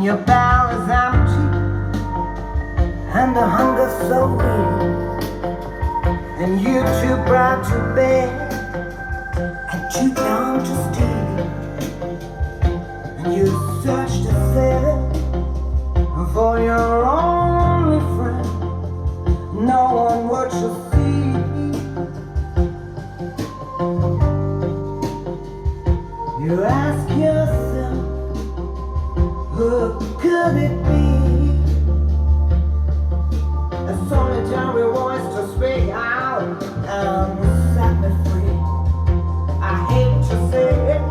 your barrel is empty and the hunger's so real, and you're too proud to bear and too young to steal, and you search the city for your only friend. No one would you see. You ask yourself, who could it be? A solitary voice to speak out and set me free. I hate to say it,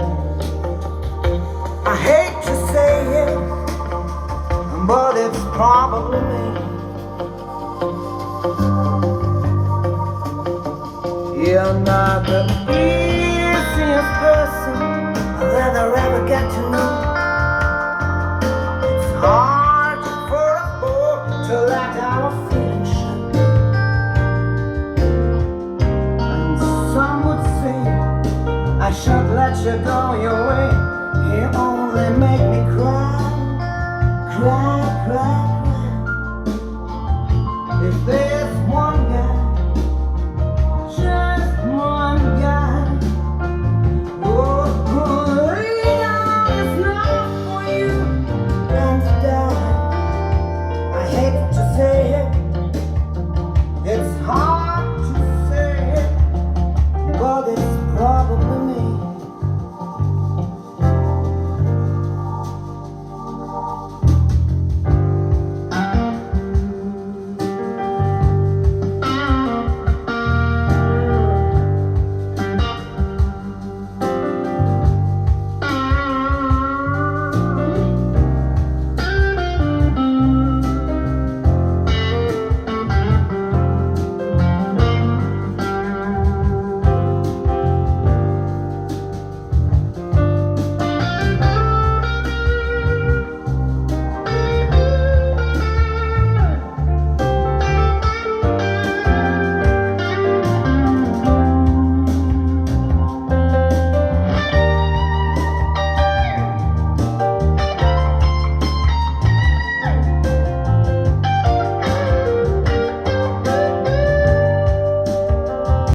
I hate to say it, but it's probably me. You're not the easiest person that I'll ever get to know. It's hard for us both to let our feelings show, and some would say I should let you go your way. You only make me cry, cry, cry, cry. If they